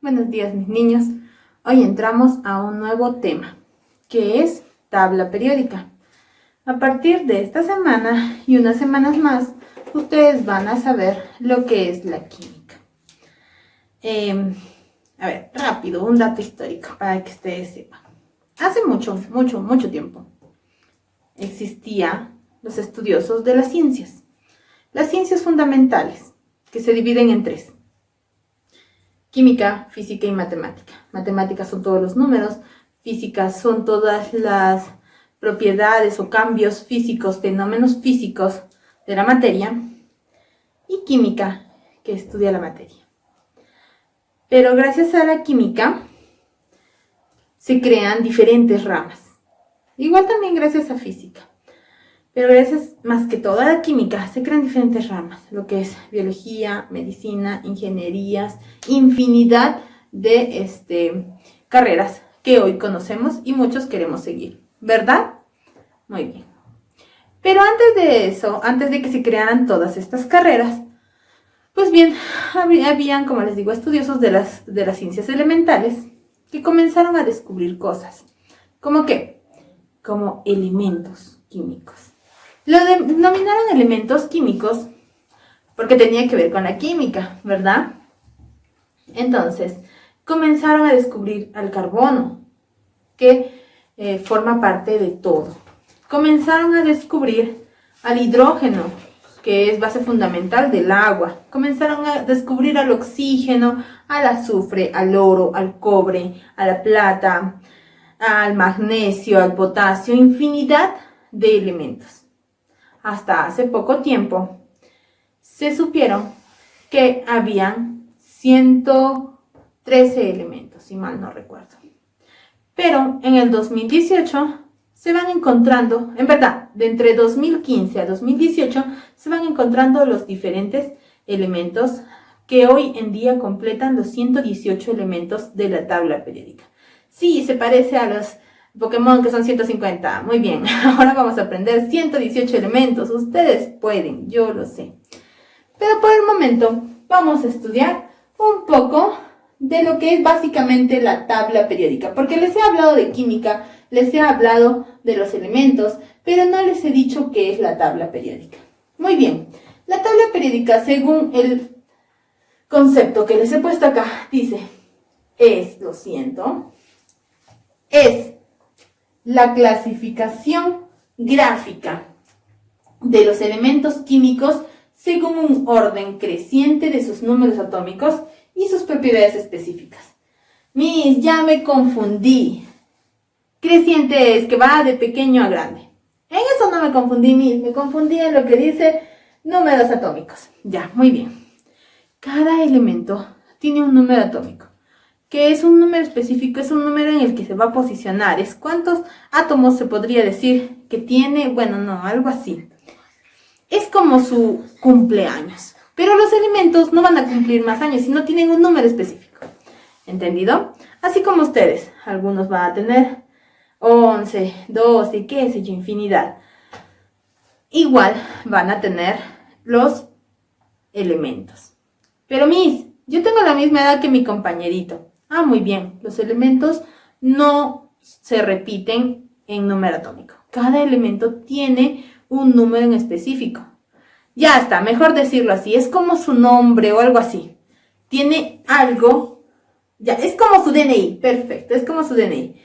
Buenos días, mis niños. Hoy entramos a un nuevo tema, que es tabla periódica. A partir de esta semana y unas semanas más, ustedes van a saber lo que es la química. Rápido, un dato histórico para que ustedes sepan. Hace mucho tiempo existían los estudiosos de las ciencias. Las ciencias fundamentales, que se dividen en tres: química, física y matemática. Matemáticas son todos los números, física son todas las propiedades o cambios físicos, fenómenos físicos de la materia, y química, que estudia la materia. Pero gracias a la química se crean diferentes ramas. Igual también gracias a física. Pero gracias más que todo a la química se crean diferentes ramas, lo que es biología, medicina, ingenierías, infinidad de carreras que hoy conocemos y muchos queremos seguir, ¿verdad? Muy bien. Pero antes de eso, antes de que se crearan todas estas carreras, pues bien, habían, como les digo, estudiosos de las ciencias elementales que comenzaron a descubrir cosas. ¿Cómo qué? Como elementos químicos. Lo denominaron elementos químicos porque tenía que ver con la química, ¿verdad? Entonces, comenzaron a descubrir al carbono, que forma parte de todo. Comenzaron a descubrir al hidrógeno, que es base fundamental del agua. Comenzaron a descubrir al oxígeno, al azufre, al oro, al cobre, a la plata, al magnesio, al potasio, infinidad de elementos. Hasta hace poco tiempo se supieron que habían 113 elementos, si mal no recuerdo. Pero en el 2018 se van encontrando, en verdad, de entre 2015 a 2018 se van encontrando los diferentes elementos que hoy en día completan los 118 elementos de la tabla periódica. Sí, se parece a los Pokémon, que son 150. Muy bien, ahora vamos a aprender 118 elementos. Ustedes pueden, yo lo sé. Pero por el momento vamos a estudiar un poco de lo que es básicamente la tabla periódica. Porque les he hablado de química, les he hablado de los elementos, pero no les he dicho qué es la tabla periódica. Muy bien, la tabla periódica, según el concepto que les he puesto acá, dice, es la clasificación gráfica de los elementos químicos según un orden creciente de sus números atómicos y sus propiedades específicas. Miss, ya me confundí. Creciente es que va de pequeño a grande. En eso no me confundí, Miss. Me confundí en lo que dice números atómicos. Ya, muy bien. Cada elemento tiene un número atómico, que es un número específico, es un número en el que se va a posicionar. Es cuántos átomos se podría decir que tiene, bueno, no, algo así. Es como su cumpleaños. Pero los elementos no van a cumplir más años, sino tienen un número específico. ¿Entendido? Así como ustedes, algunos van a tener 11, 12, qué sé yo, infinidad. Igual van a tener los elementos. Pero Miss, yo tengo la misma edad que mi compañerito. Ah, muy bien. Los elementos no se repiten en número atómico. Cada elemento tiene un número en específico. Ya está, mejor decirlo así. Es como su nombre o algo así. Tiene algo. Ya, es como su DNI. Perfecto, es como su DNI.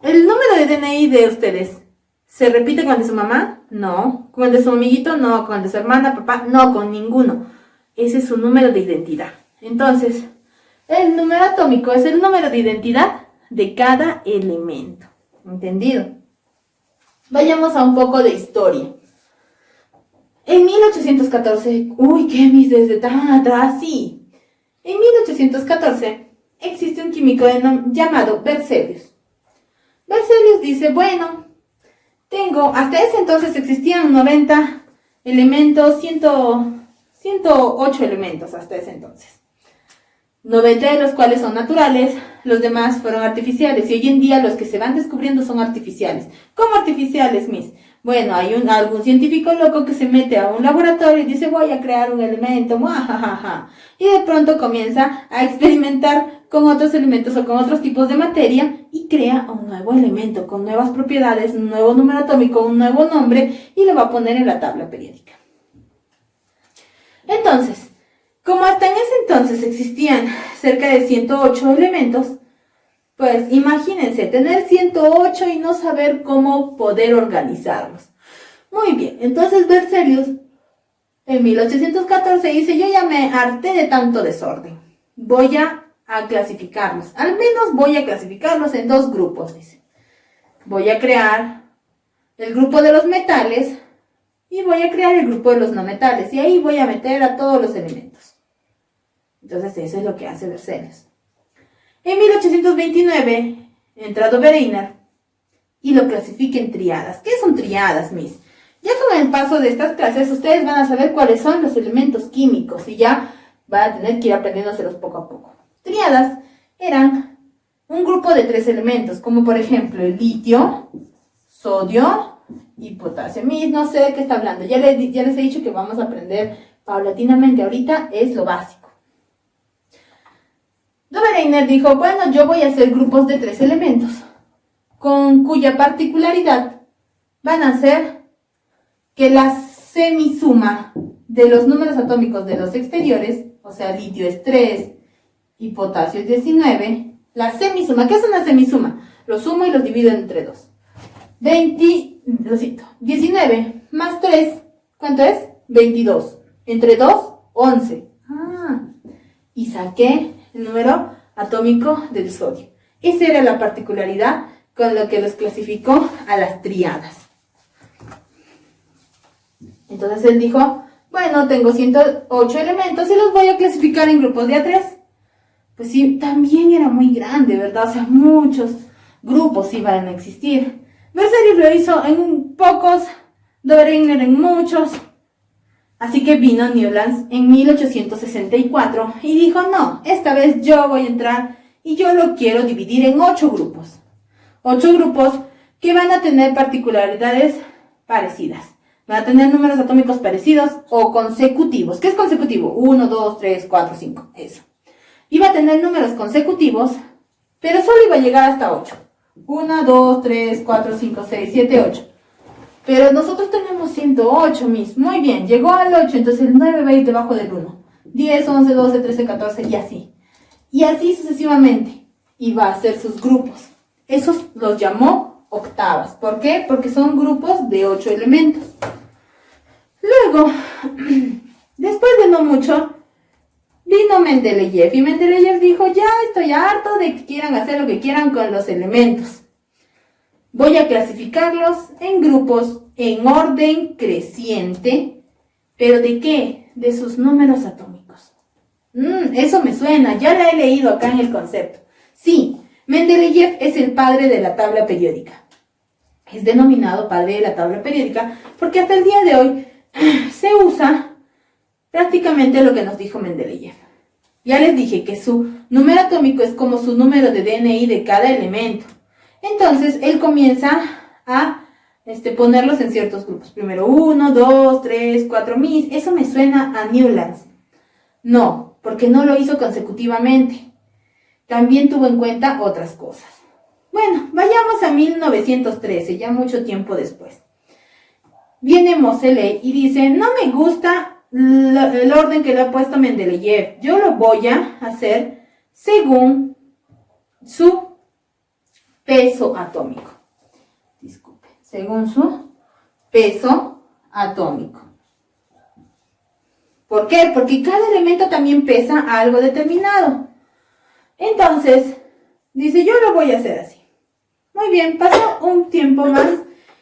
¿El número de DNI de ustedes se repite con el de su mamá? No. ¿Con el de su amiguito? No. ¿Con el de su hermana, papá? No, con ninguno. Ese es su número de identidad. Entonces, el número atómico es el número de identidad de cada elemento. ¿Entendido? Vayamos a un poco de historia. En 1814, uy, qué mis desde tan atrás, sí. En 1814 existe un químico llamado Berzelius. Berzelius dice, bueno, hasta ese entonces existían 90 elementos, 108 elementos hasta ese entonces. 90 de los cuales son naturales, los demás fueron artificiales, y hoy en día los que se van descubriendo son artificiales. ¿Cómo artificiales, Miss? Bueno, hay algún científico loco que se mete a un laboratorio y dice, voy a crear un elemento, muajajaja. Y de pronto comienza a experimentar con otros elementos o con otros tipos de materia y crea un nuevo elemento con nuevas propiedades, un nuevo número atómico, un nuevo nombre y lo va a poner en la tabla periódica. Entonces, como hasta en ese entonces existían cerca de 108 elementos, pues imagínense, tener 108 y no saber cómo poder organizarlos. Muy bien, entonces Berzelius en 1814 dice, yo ya me harté de tanto desorden. Voy a clasificarlos, al menos voy a clasificarlos en dos grupos, dice. Voy a crear el grupo de los metales y voy a crear el grupo de los no metales. Y ahí voy a meter a todos los elementos. Entonces eso es lo que hace Berzelius. En 1829 entra Dobereiner y lo clasifica en triadas. ¿Qué son triadas, Miss? Ya con el paso de estas clases ustedes van a saber cuáles son los elementos químicos y ya van a tener que ir aprendiéndoselos poco a poco. Triadas eran un grupo de 3 elementos, como por ejemplo el litio, sodio y potasio. Miss, no sé de qué está hablando. Ya les he dicho que vamos a aprender paulatinamente. Ahorita es lo básico. Dobereiner dijo, bueno, yo voy a hacer grupos de 3 elementos, con cuya particularidad van a ser que la semisuma de los números atómicos de los exteriores, o sea, litio es 3 y potasio es 19, la semisuma, ¿qué es una semisuma? Lo sumo y los divido entre 2. 19 más 3, ¿cuánto es? 22. Entre 2, 11. Y saqué el número atómico del sodio. Esa era la particularidad con lo que los clasificó a las triadas. Entonces él dijo, bueno, tengo 108 elementos y los voy a clasificar en grupos de A3. Pues sí, también era muy grande, ¿verdad? O sea, muchos grupos iban a existir. Berzelius lo hizo en pocos, Dobereiner en muchos. Así que vino Newlands en 1864 y dijo, no, esta vez yo voy a entrar y yo lo quiero dividir en 8 grupos. 8 grupos que van a tener particularidades parecidas. Van a tener números atómicos parecidos o consecutivos. ¿Qué es consecutivo? 1, 2, 3, 4, 5. Eso. Iba a tener números consecutivos, pero solo iba a llegar hasta 8. 1, 2, 3, 4, 5, 6, 7, 8. Pero nosotros tenemos 108, Miss. Muy bien, llegó al 8, entonces el 9 va a ir debajo del 1. 10, 11, 12, 13, 14 y así. Y así sucesivamente. Y va a hacer sus grupos. Esos los llamó octavas. ¿Por qué? Porque son grupos de 8 elementos. Luego, después de no mucho, vino Mendeleev. Y Mendeleev dijo, ya estoy harto de que quieran hacer lo que quieran con los elementos. Voy a clasificarlos en grupos en orden creciente. ¿Pero de qué? De sus números atómicos. Eso me suena, ya la he leído acá en el concepto. Sí, Mendeleev es el padre de la tabla periódica. Es denominado padre de la tabla periódica porque hasta el día de hoy se usa prácticamente lo que nos dijo Mendeleev. Ya les dije que su número atómico es como su número de DNI de cada elemento. Entonces, él comienza a ponerlos en ciertos grupos. Primero 1, 2, 3, 4, Miss. Eso me suena a Newlands. No, porque no lo hizo consecutivamente. También tuvo en cuenta otras cosas. Bueno, vayamos a 1913, ya mucho tiempo después. Viene Moseley y dice, no me gusta el orden que le ha puesto Mendeleev. Yo lo voy a hacer según su peso atómico. Disculpe, según su peso atómico. ¿Por qué? Porque cada elemento también pesa algo determinado. Entonces, dice, yo lo voy a hacer así. Muy bien, pasó un tiempo más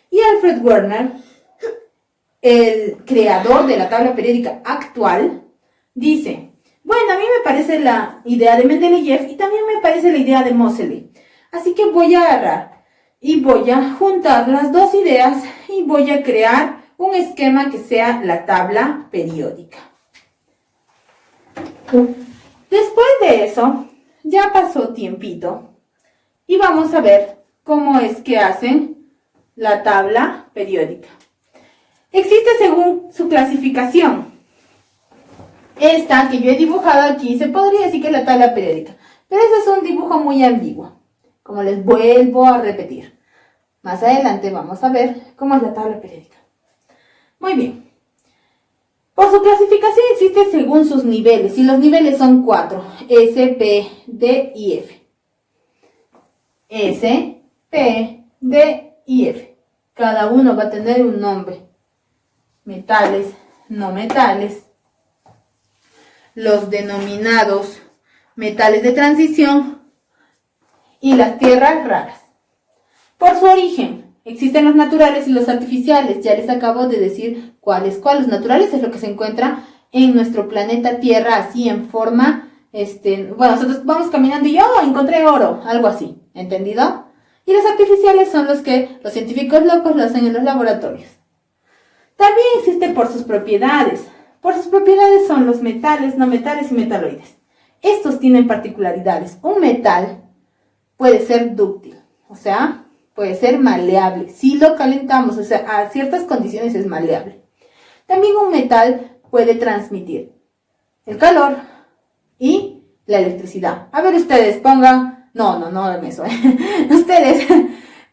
y Alfred Werner, el creador de la tabla periódica actual, dice, bueno, a mí me parece la idea de Mendeleev y también me parece la idea de Moseley. Así que voy a agarrar y voy a juntar las dos ideas y voy a crear un esquema que sea la tabla periódica. Después de eso, ya pasó tiempito y vamos a ver cómo es que hacen la tabla periódica. Existe según su clasificación. Esta que yo he dibujado aquí se podría decir que es la tabla periódica, pero ese es un dibujo muy ambiguo, como les vuelvo a repetir. Más adelante vamos a ver cómo es la tabla periódica. Muy bien. Por su clasificación existe según sus niveles, y los niveles son 4, S, P, D y F. S, P, D y F. Cada uno va a tener un nombre. Metales, no metales. Los denominados metales de transición y las tierras raras. Por su origen, existen los naturales y los artificiales. Ya les acabo de decir cuáles. Los naturales es lo que se encuentra en nuestro planeta Tierra, así en forma, bueno, nosotros vamos caminando y encontré oro, algo así, ¿entendido? Y los artificiales son los que los científicos locos lo hacen en los laboratorios. También existe por sus propiedades. Por sus propiedades son los metales, no metales y metaloides. Estos tienen particularidades. Un metal puede ser dúctil, o sea, puede ser maleable. Si lo calentamos, o sea, a ciertas condiciones es maleable. También un metal puede transmitir el calor y la electricidad. A ver, ustedes pongan... No eso. Ustedes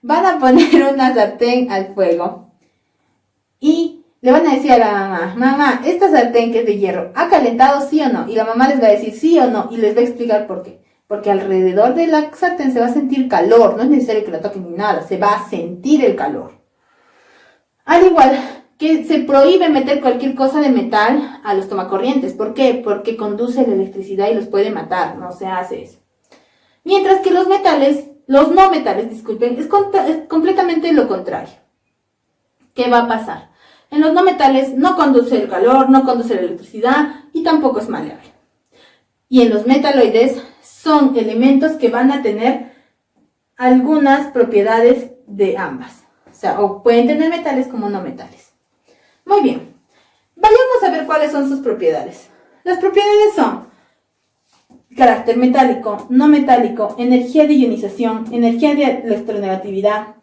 van a poner una sartén al fuego y le van a decir a la mamá, esta sartén que es de hierro, ¿ha calentado sí o no? Y la mamá les va a decir sí o no y les va a explicar por qué. Porque alrededor de la sartén se va a sentir calor, no es necesario que la toquen ni nada, se va a sentir el calor. Al igual que se prohíbe meter cualquier cosa de metal a los tomacorrientes. ¿Por qué? Porque conduce la electricidad y los puede matar, no se hace eso. Mientras que los no metales, disculpen, es completamente lo contrario. ¿Qué va a pasar? En los no metales no conduce el calor, no conduce la electricidad y tampoco es maleable. Y en los metaloides son elementos que van a tener algunas propiedades de ambas. O sea, o pueden tener metales como no metales. Muy bien. Vayamos a ver cuáles son sus propiedades. Las propiedades son carácter metálico, no metálico, energía de ionización, energía de electronegatividad,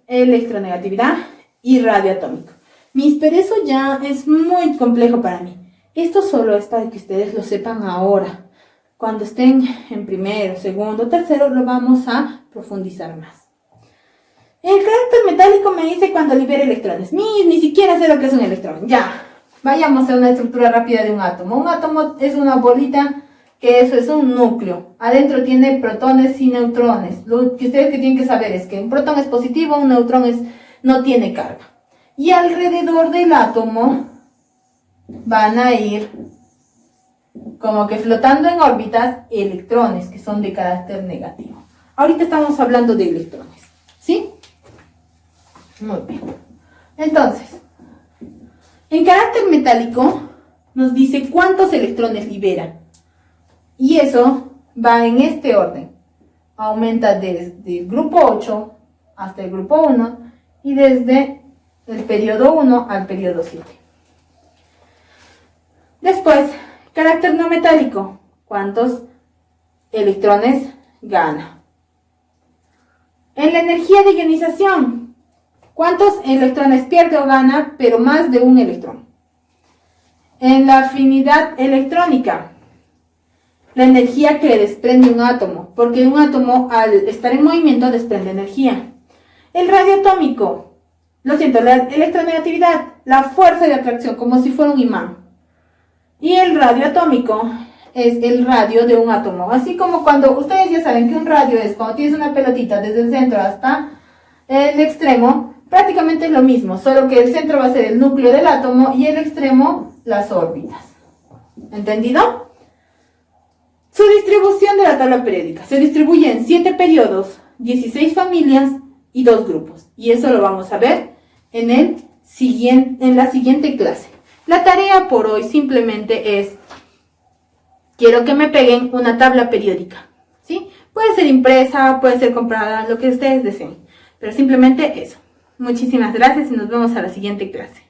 electronegatividad y radioatómico. Pero eso ya es muy complejo para mí. Esto solo es para que ustedes lo sepan ahora. Cuando estén en primero, segundo, tercero, lo vamos a profundizar más. El carácter metálico me dice cuando libera electrones. Ni siquiera sé lo que es un electrón. Ya, vayamos a una estructura rápida de un átomo. Un átomo es una bolita, que eso es un núcleo. Adentro tiene protones y neutrones. Lo que ustedes tienen que saber es que un protón es positivo, un neutrón no tiene carga. Y alrededor del átomo van a ir como que flotando en órbitas electrones que son de carácter negativo. Ahorita estamos hablando de electrones, ¿sí? Muy bien. Entonces, en carácter metálico nos dice cuántos electrones libera. Y eso va en este orden. Aumenta desde el grupo 8 hasta el grupo 1 y desde el periodo 1 al periodo 7. Después, carácter no metálico. ¿Cuántos electrones gana? En la energía de ionización, ¿cuántos electrones pierde o gana, pero más de un electrón? En la afinidad electrónica, la energía que desprende un átomo, porque un átomo al estar en movimiento desprende energía. El radioatómico, la electronegatividad, la fuerza de atracción, como si fuera un imán. Y el radioatómico es el radio de un átomo. Así como cuando ustedes ya saben que un radio es cuando tienes una pelotita desde el centro hasta el extremo, prácticamente es lo mismo, solo que el centro va a ser el núcleo del átomo y el extremo las órbitas. ¿Entendido? Su distribución de la tabla periódica se distribuye en 7 periodos, 16 familias y 2 grupos. Y eso lo vamos a ver en la siguiente clase. La tarea por hoy simplemente es, quiero que me peguen una tabla periódica, ¿sí? Puede ser impresa, puede ser comprada, lo que ustedes deseen, pero simplemente eso. Muchísimas gracias y nos vemos a la siguiente clase.